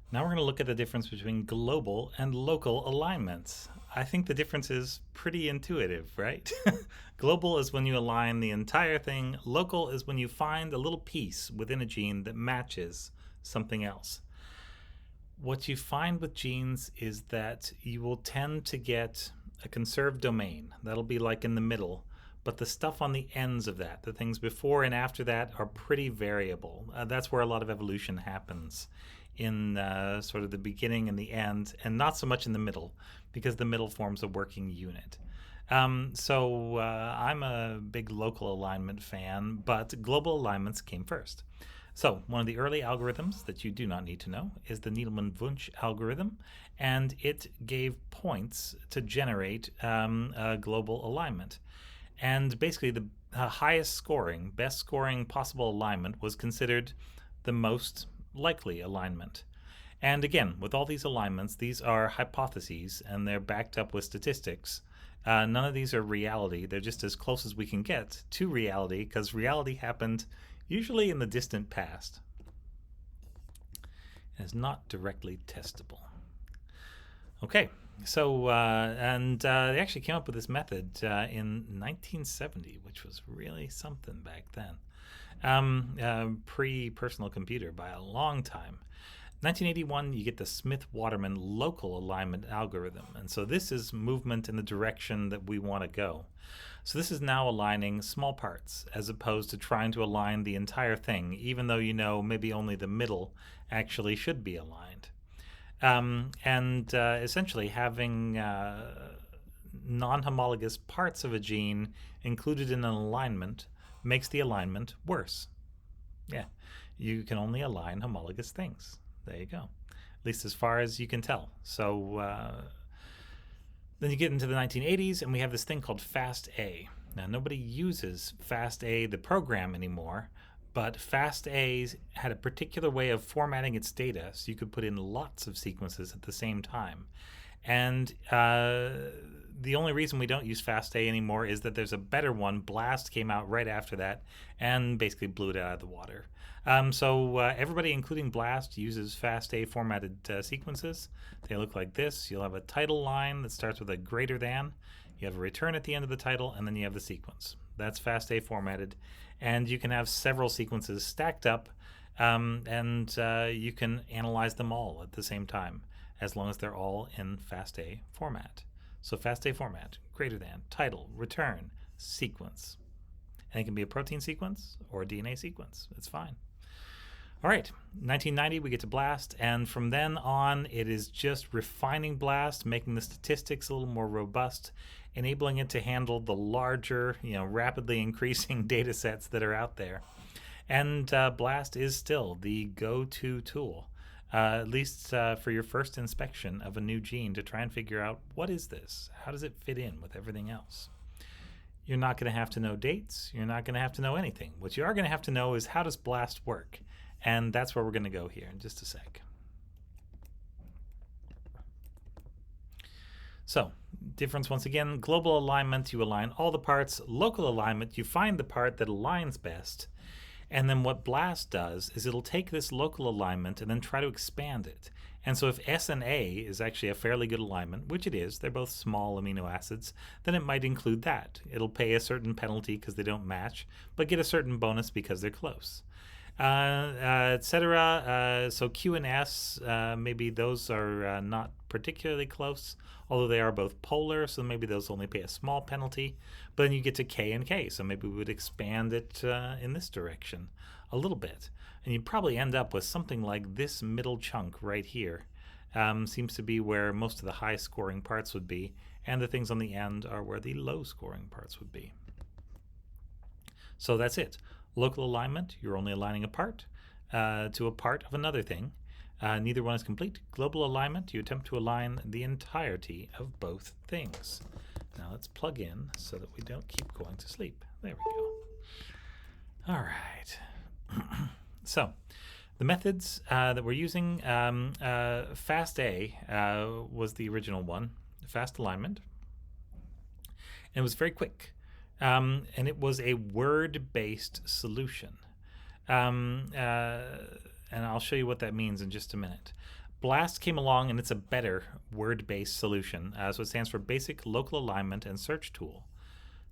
Now we're going to look at the difference between global and local alignments. I think the difference is pretty intuitive, right? Global is when you align the entire thing. Local is when you find a little piece within a gene that matches something else. What you find with genes is that you will tend to get a conserved domain. That'll be like in the middle. But the stuff on the ends of that, the things before and after that, are pretty variable. That's where a lot of evolution happens in sort of the beginning and the end, and not so much in the middle, because the middle forms a working unit. So I'm a big local alignment fan, but global alignments came first. So, one of the early algorithms that you do not need to know is the Needleman-Wunsch algorithm, and it gave points to generate a global alignment. And basically, the highest scoring, best scoring possible alignment was considered the most likely alignment. And again, with all these alignments, these are hypotheses and they're backed up with statistics. None of these are reality. They're just as close as we can get to reality because reality happened usually in the distant past. It is not directly testable. Okay, so they actually came up with this method in 1970, which was really something back then. Pre-personal computer by a long time. 1981, you get the Smith-Waterman local alignment algorithm, and so this is movement in the direction that we want to go. So this is now aligning small parts as opposed to trying to align the entire thing, even though you know maybe only the middle actually should be aligned. Essentially having non-homologous parts of a gene included in an alignment makes the alignment worse. Yeah, you can only align homologous things. There you go. At least as far as you can tell. So then you get into the 1980s, and we have this thing called FASTA. Now, nobody uses FASTA, the program, anymore, but FASTA had a particular way of formatting its data, so you could put in lots of sequences at the same time. And the only reason we don't use FASTA anymore is that there's a better one. BLAST came out right after that and basically blew it out of the water. So everybody, including BLAST, uses FASTA formatted sequences. They look like this. You'll have a title line that starts with a greater than. You have a return at the end of the title, and then you have the sequence. That's FASTA formatted. And you can have several sequences stacked up, and you can analyze them all at the same time, as long as they're all in FASTA format. So FASTA format, greater than, title, return, sequence. And it can be a protein sequence or a DNA sequence. It's fine. All right, 1990, we get to BLAST, and from then on, it is just refining BLAST, making the statistics a little more robust, enabling it to handle the larger, rapidly increasing data sets that are out there. And BLAST is still the go-to tool, at least for your first inspection of a new gene, to try and figure out, what is this? How does it fit in with everything else? You're not going to have to know dates. You're not going to have to know anything. What you are going to have to know is, how does BLAST work? And that's where we're going to go here in just a sec. So, difference once again, global alignment, you align all the parts. Local alignment, you find the part that aligns best. And then what BLAST does is it'll take this local alignment and then try to expand it. And so if S and A is actually a fairly good alignment, which it is, they're both small amino acids, then it might include that. It'll pay a certain penalty because they don't match, but get a certain bonus because they're close. Etc. So Q and S, maybe those are not particularly close, although they are both polar, so maybe those only pay a small penalty. But then you get to K and K, so maybe we would expand it in this direction a little bit. And you'd probably end up with something like this middle chunk right here. Seems to be where most of the high-scoring parts would be, and the things on the end are where the low-scoring parts would be. So that's it. Local alignment, you're only aligning a part to a part of another thing. Neither one is complete. Global alignment, you attempt to align the entirety of both things. Now let's plug in so that we don't keep going to sleep. There we go. All right. So the methods that we're using, FASTA was the original one, fast alignment. And it was very quick. And it was a word-based solution. And I'll show you what that means in just a minute. BLAST came along and it's a better word-based solution. So it stands for Basic Local Alignment and Search Tool.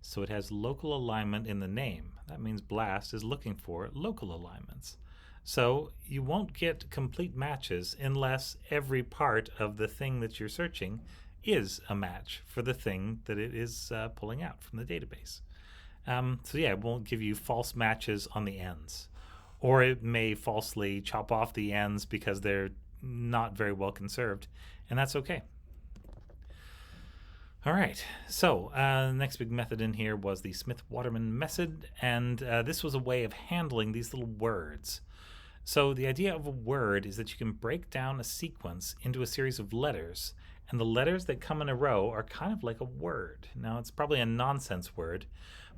So it has local alignment in the name. That means BLAST is looking for local alignments. So you won't get complete matches unless every part of the thing that you're searching is a match for the thing that it is pulling out from the database. So yeah, it won't give you false matches on the ends. Or it may falsely chop off the ends because they're not very well conserved, and that's okay. All right, so the next big method in here was the Smith-Waterman method, and this was a way of handling these little words. So the idea of a word is that you can break down a sequence into a series of letters, and the letters that come in a row are kind of like a word. Now, it's probably a nonsense word,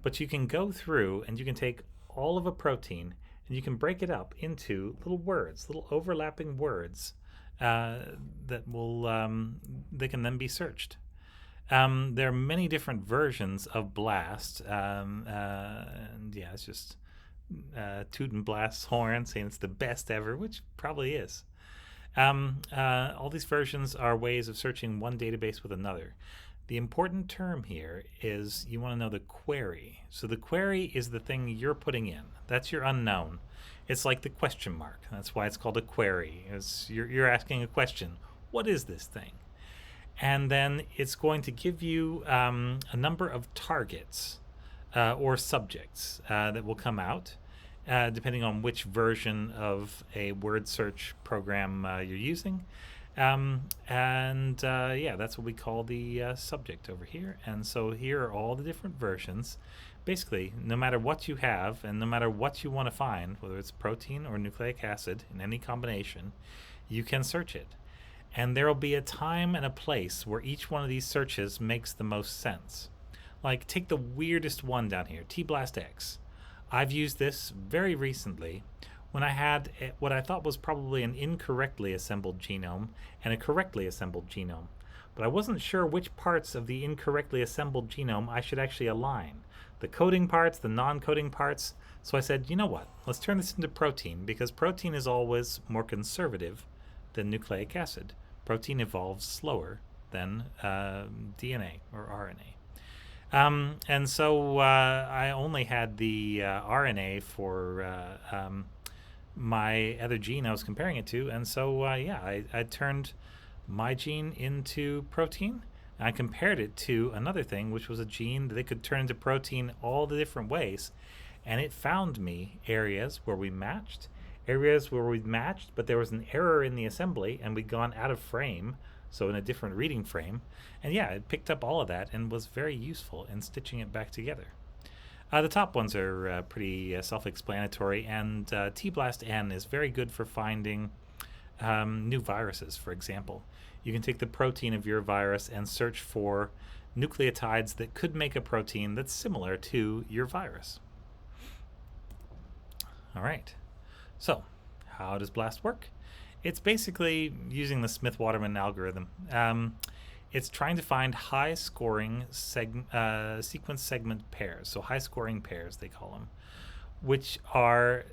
but you can go through and you can take all of a protein and you can break it up into little words, little overlapping words that will they can then be searched. There are many different versions of BLAST, and yeah, it's just tooting BLAST's horn, saying it's the best ever, which probably is. All these versions are ways of searching one database with another. The important term here is you want to know the query. So the query is the thing you're putting in. That's your unknown. It's like the question mark. That's why it's called a query. You're asking a question. What is this thing? And then it's going to give you a number of targets or subjects that will come out depending on which version of a word search program you're using. Yeah, that's what we call the subject over here. And so here are all the different versions. Basically, no matter what you have and no matter what you want to find, whether it's protein or nucleic acid in any combination, you can search it. And there will be a time and a place where each one of these searches makes the most sense. Like, take the weirdest one down here, tBLASTx. I've used this very recently when I had what I thought was probably an incorrectly assembled genome and a correctly assembled genome. But I wasn't sure which parts of the incorrectly assembled genome I should actually align. The coding parts, the non-coding parts. So I said, you know what, let's turn this into protein, because protein is always more conservative than nucleic acid. Protein evolves slower than DNA or RNA. And so I only had the RNA for my other gene I was comparing it to, and so yeah, I turned my gene into protein. I compared it to another thing, which was a gene that they could turn into protein all the different ways, and it found me areas where we matched, but there was an error in the assembly, and we'd gone out of frame, so in a different reading frame, and yeah, it picked up all of that and was very useful in stitching it back together. The top ones are pretty self-explanatory, and tBLASTn is very good for finding new viruses, for example. You can take the protein of your virus and search for nucleotides that could make a protein that's similar to your virus. All right, so how does BLAST work? It's basically using the Smith-Waterman algorithm. It's trying to find high-scoring sequence segment pairs, so high-scoring pairs they call them, which are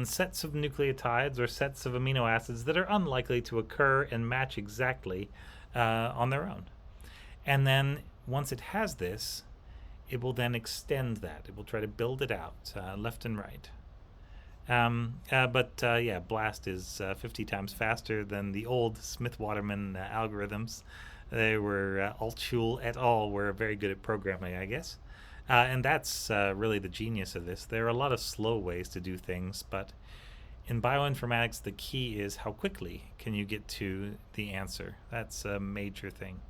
sets of nucleotides or sets of amino acids that are unlikely to occur and match exactly on their own. And then once it has this, it will then extend that. It will try to build it out left and right. Yeah, BLAST is 50 times faster than the old Smith-Waterman algorithms. They were Altschul et al. Were very good at programming, I guess. And that's really the genius of this. There are a lot of slow ways to do things, but in bioinformatics, the key is how quickly can you get to the answer. That's a major thing,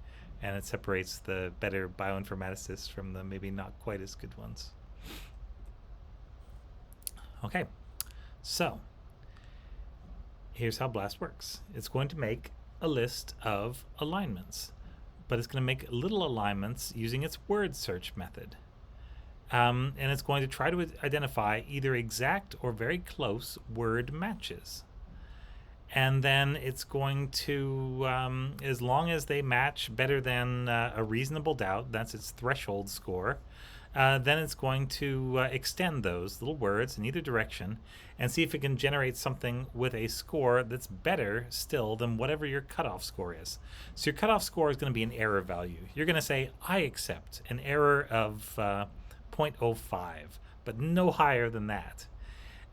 and it separates the better bioinformaticists from the maybe not quite as good ones. Okay, so here's how BLAST works. It's going to make a list of alignments, but it's going to make little alignments using its word search method. And it's going to try to identify either exact or very close word matches. And then it's going to, as long as they match better than a reasonable doubt, that's its threshold score, then it's going to extend those little words in either direction and see if it can generate something with a score that's better still than whatever your cutoff score is. So your cutoff score is going to be an error value. You're going to say, I accept an error of 0.05, but no higher than that.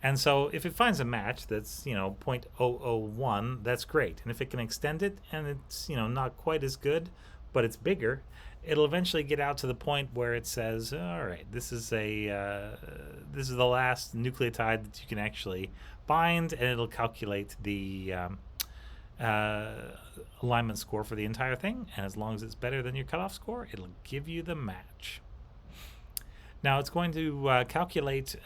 And so if it finds a match that's, 0.001, that's great. And if it can extend it and it's, not quite as good, but it's bigger, it'll eventually get out to the point where it says, all right, this is the last nucleotide that you can actually bind, and it'll calculate the alignment score for the entire thing. And as long as it's better than your cutoff score, it'll give you the match. Now it's going to calculate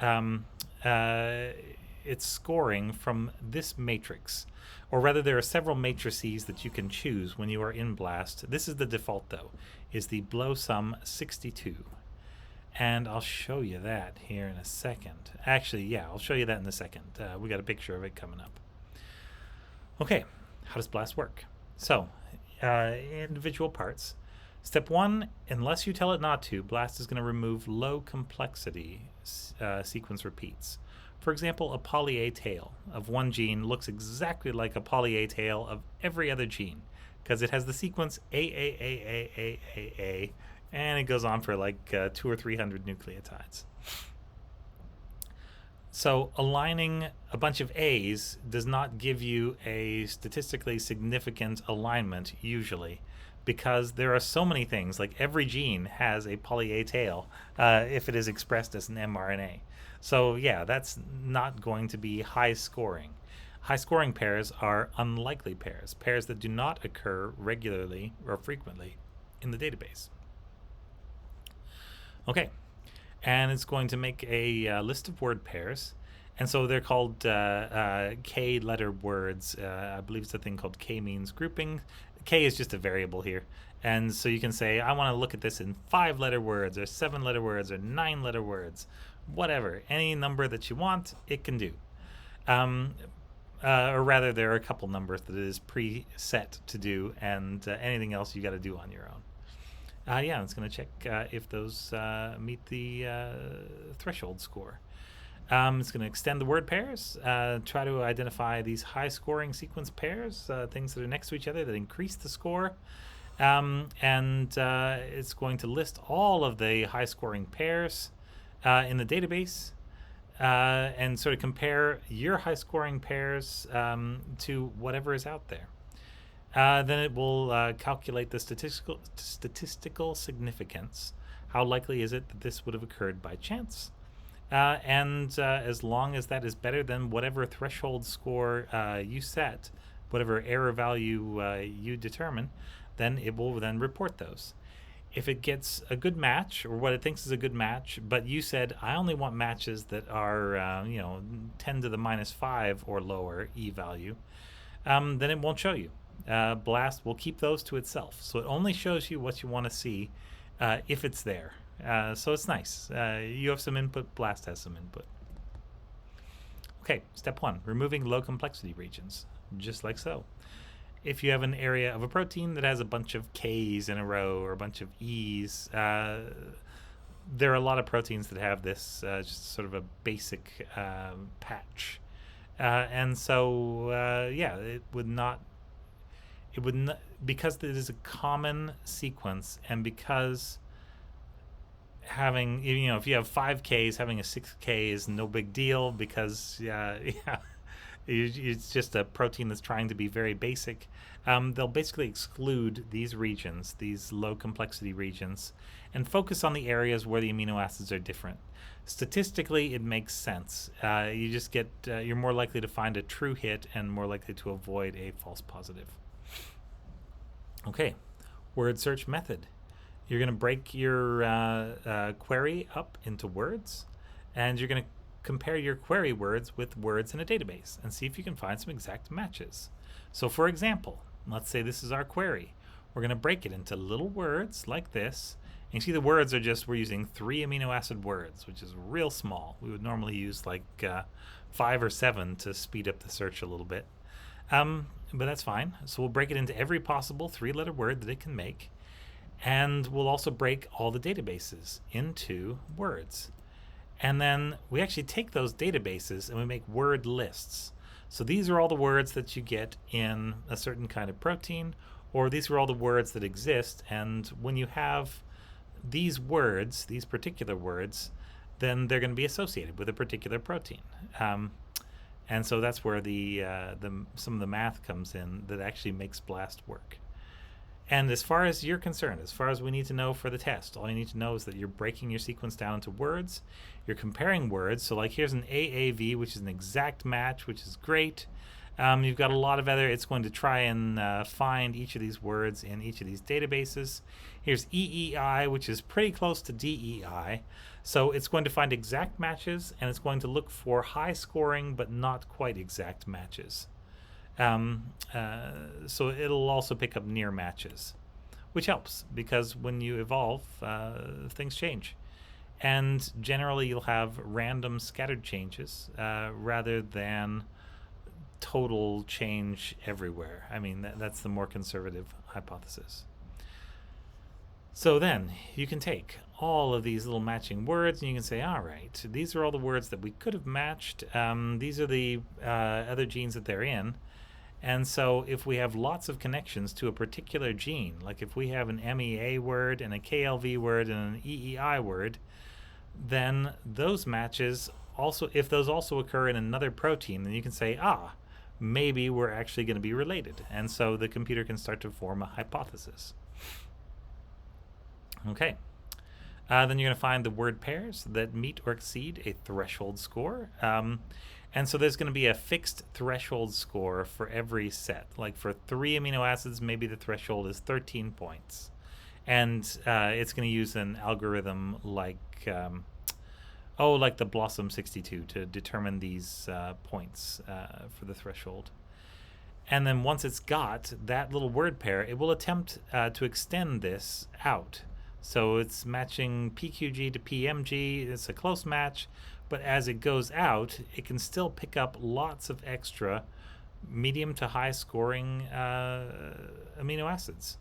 its scoring from this matrix, or rather there are several matrices that you can choose when you are in BLAST. This is the default though, is the BLOSUM 62, and I'll show you that here in a second. Actually, yeah, I'll show you that in a second. We got a picture of it coming up. Okay, how does BLAST work? So individual parts. Step 1, unless you tell it not to, BLAST is going to remove low complexity sequence repeats. For example, a poly-A tail of one gene looks exactly like a poly-A tail of every other gene because it has the sequence A, and it goes on for like 200 or 300 nucleotides. So aligning a bunch of A's does not give you a statistically significant alignment usually, because there are so many things, like every gene has a poly-A tail if it is expressed as an mRNA. So yeah, that's not going to be high scoring. High scoring pairs are unlikely pairs, pairs that do not occur regularly or frequently in the database. Okay, and it's going to make a list of word pairs. And so they're called K-letter words. I believe it's a thing called K-means grouping. K is just a variable here. And so you can say, I want to look at this in 5-letter words or 7-letter words or 9-letter words, whatever. Any number that you want, it can do. Or rather, there are a couple numbers that it is preset to do, and anything else you got to do on your own. Yeah, it's going to check if those meet the threshold score. It's going to extend the word pairs, try to identify these high-scoring sequence pairs, things that are next to each other that increase the score, and it's going to list all of the high-scoring pairs in the database and sort of compare your high-scoring pairs to whatever is out there. Then it will calculate the statistical significance. How likely is it that this would have occurred by chance? And as long as that is better than whatever threshold score you set, whatever error value you determine, then it will then report those. If it gets a good match, or what it thinks is a good match, but you said, I only want matches that are 10 to the minus 5 or lower e-value, then it won't show you. BLAST will keep those to itself. So it only shows you what you want to see if it's there. So it's nice. You have some input, BLAST has some input. Okay, step 1, removing low complexity regions, just like so. If you have an area of a protein that has a bunch of K's in a row or a bunch of E's, there are a lot of proteins that have this just sort of a basic patch. And so, yeah, it would not, because it is a common sequence, and because having, if you have 5 Ks, having a 6 K is no big deal, because it's just a protein that's trying to be very basic. They'll basically exclude these regions, these low complexity regions, and focus on the areas where the amino acids are different. Statistically, it makes sense. You just get, you're more likely to find a true hit and more likely to avoid a false positive. Okay, word search method. You're going to break your query up into words, and you're going to compare your query words with words in a database and see if you can find some exact matches. So for example, let's say this is our query. We're going to break it into little words like this. And you see the words are just, we're using 3 amino acid words, which is real small. We would normally use like 5 or 7 to speed up the search a little bit. But that's fine. So we'll break it into every possible 3-letter word that it can make. And we'll also break all the databases into words. And then we actually take those databases and we make word lists. So these are all the words that you get in a certain kind of protein, or these are all the words that exist. And when you have these words, these particular words, then they're going to be associated with a particular protein. And so that's where some of the math comes in that actually makes BLAST work. And as far as you're concerned, as far as we need to know for the test, all you need to know is that you're breaking your sequence down into words. You're comparing words. So like here's an AAV, which is an exact match, which is great. You've got a lot of other, it's going to try and find each of these words in each of these databases. Here's EEI, which is pretty close to DEI. So it's going to find exact matches, and it's going to look for high scoring but not quite exact matches. So it'll also pick up near matches, which helps because when you evolve, things change. And generally you'll have random scattered changes rather than total change everywhere. I mean, that's the more conservative hypothesis. So then you can take all of these little matching words and you can say, all right, these are all the words that we could have matched. These are the other genes that they're in. And so if we have lots of connections to a particular gene, like if we have an MEA word and a KLV word and an EEI word, then those matches also, if those also occur in another protein, then you can say, maybe we're actually going to be related. And so the computer can start to form a hypothesis. Okay. Then you're going to find the word pairs that meet or exceed a threshold score. And so there's going to be a fixed threshold score for every set. Like for 3 amino acids, maybe the threshold is 13 points. And it's going to use an algorithm like the Blossom 62 to determine these points for the threshold. And then once it's got that little word pair, it will attempt to extend this out. So it's matching PQG to PMG. It's a close match. But as it goes out, it can still pick up lots of extra medium to high scoring amino acids.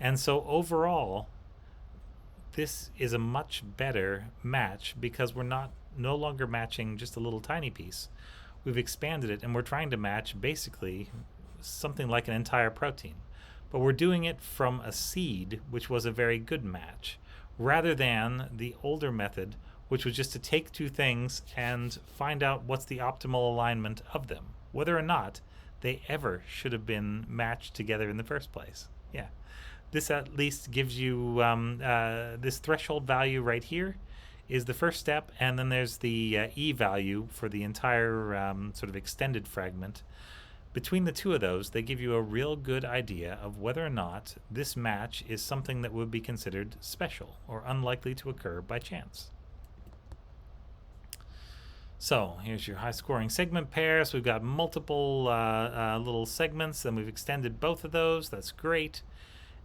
And so overall, this is a much better match because we're no longer matching just a little tiny piece. We've expanded it and we're trying to match basically something like an entire protein. But we're doing it from a seed, which was a very good match, rather than the older method, which was just to take two things and find out what's the optimal alignment of them, whether or not they ever should have been matched together in the first place. Yeah. This at least gives you this threshold value right here is the first step, and then there's the E value for the entire sort of extended fragment. Between the two of those, they give you a real good idea of whether or not this match is something that would be considered special or unlikely to occur by chance. So here's your high scoring segment pair. So we've got multiple little segments, and we've extended both of those. That's great.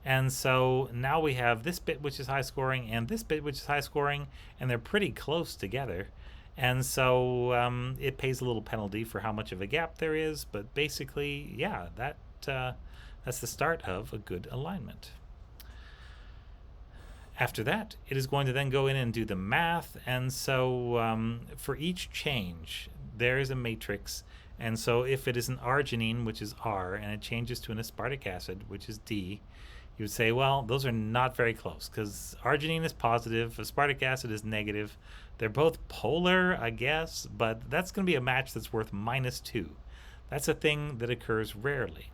And so now we have this bit which is high scoring and this bit which is high scoring, and they're pretty close together. And so it pays a little penalty for how much of a gap there is, but basically, yeah, that's the start of a good alignment. After that, it is going to then go in and do the math, and so for each change, there is a matrix, and so if it is an arginine, which is R, and it changes to an aspartic acid, which is D, you would say, well, those are not very close, because arginine is positive, aspartic acid is negative. They're both polar, I guess, but that's going to be a match that's worth -2. That's a thing that occurs rarely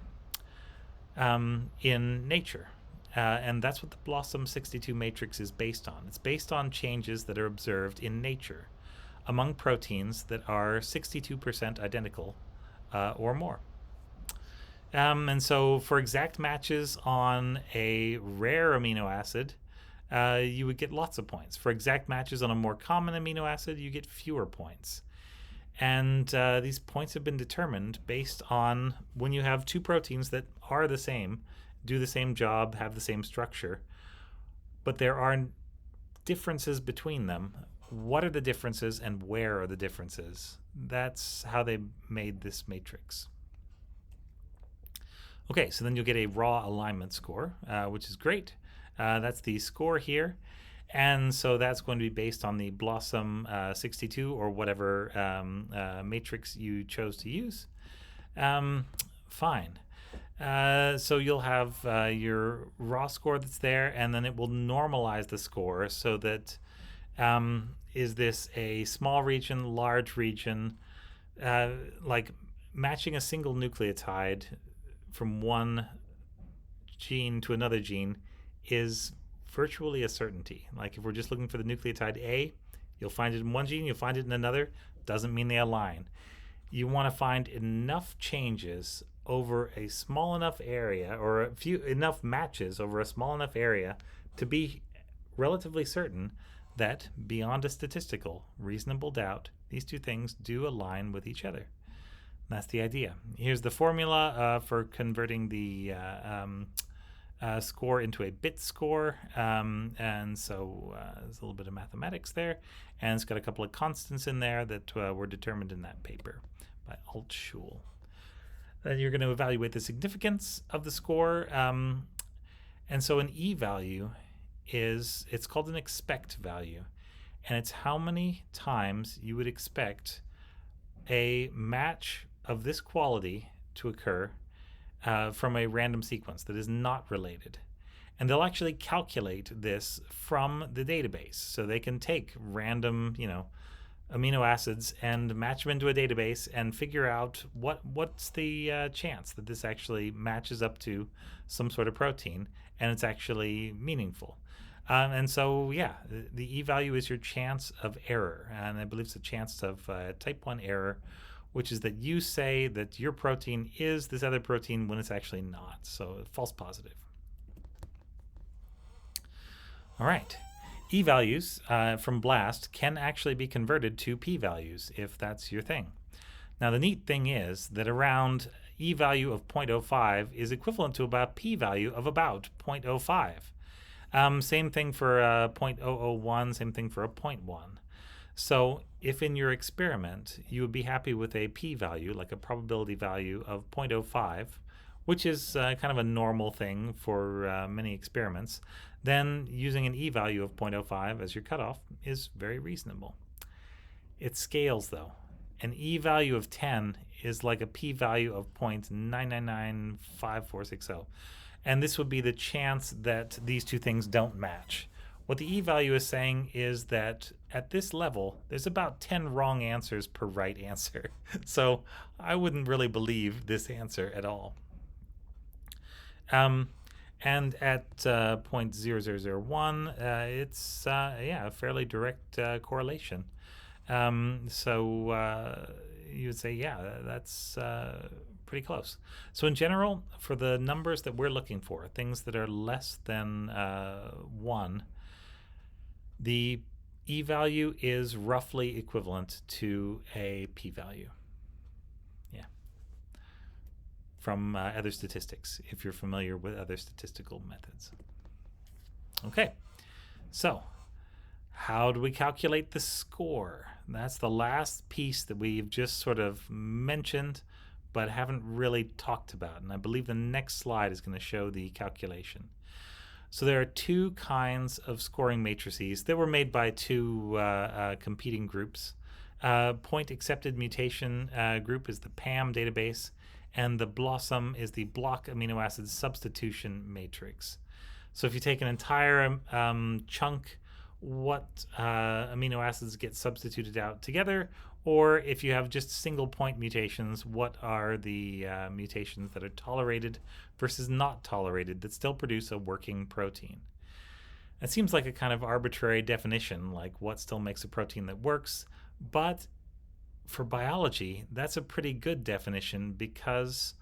in nature. And that's what the Blossom 62 matrix is based on. It's based on changes that are observed in nature among proteins that are 62% identical or more. And so for exact matches on a rare amino acid, you would get lots of points. For exact matches on a more common amino acid, you get fewer points. And these points have been determined based on when you have two proteins that are the same, do the same job, have the same structure, but there are differences between them. What are the differences and where are the differences? That's how they made this matrix. Okay, so then you'll get a raw alignment score, which is great. That's the score here. And so that's going to be based on the Blossom 62 or whatever matrix you chose to use. Fine. So you'll have your raw score that's there, and then it will normalize the score so that is this a small region, large region, like matching a single nucleotide from one gene to another gene is virtually a certainty. Like if we're just looking for the nucleotide A, you'll find it in one gene, you'll find it in another. Doesn't mean they align. You want to find enough changes over a small enough area, or enough matches over a small enough area to be relatively certain that beyond a statistical reasonable doubt, these two things do align with each other. That's the idea. Here's the formula for converting the score into a bit score. And so there's a little bit of mathematics there. And it's got a couple of constants in there that were determined in that paper by Altschul. Then you're going to evaluate the significance of the score. And so an e-value it's called an expect value. And it's how many times you would expect a match of this quality to occur from a random sequence that is not related. And they'll actually calculate this from the database. So they can take random, amino acids and match them into a database and figure out what's the chance that this actually matches up to some sort of protein and it's actually meaningful. And so, yeah, the e-value is your chance of error. And I believe it's a chance of type 1 error, which is that you say that your protein is this other protein when it's actually not. So false positive. All right. E-values from BLAST can actually be converted to p-values if that's your thing. Now, the neat thing is that around e-value of 0.05 is equivalent to about p-value of about 0.05. Same thing for 0.001, same thing for a 0.1. So if in your experiment you would be happy with a p-value, like a probability value of 0.05, which is kind of a normal thing for many experiments, then using an e-value of 0.05 as your cutoff is very reasonable. It scales though. An e-value of 10 is like a p-value of 0.9995460. And this would be the chance that these two things don't match. What the e-value is saying is that at this level, there's about 10 wrong answers per right answer. So I wouldn't really believe this answer at all. And at 0.0001, it's a fairly direct correlation. So you would say, yeah, that's pretty close. So in general, for the numbers that we're looking for, things that are less than 1, the e-value is roughly equivalent to a p-value. Yeah. From other statistics, if you're familiar with other statistical methods. Okay, so how do we calculate the score? That's the last piece that we've just sort of mentioned but haven't really talked about. And I believe the next slide is going to show the calculation. So there are two kinds of scoring matrices that were made by two competing groups. Point accepted mutation group is the PAM database, and the BLOSSOM is the block amino acid substitution matrix. So if you take an entire chunk, what amino acids get substituted out together, or if you have just single point mutations, what are the mutations that are tolerated versus not tolerated that still produce a working protein. It seems like a kind of arbitrary definition, like what still makes a protein that works, but for biology, that's a pretty good definition because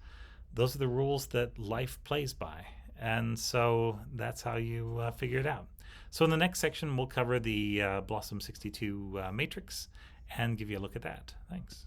those are the rules that life plays by. And so that's how you figure it out. So in the next section, we'll cover the Blossom 62 matrix and give you a look at that. Thanks.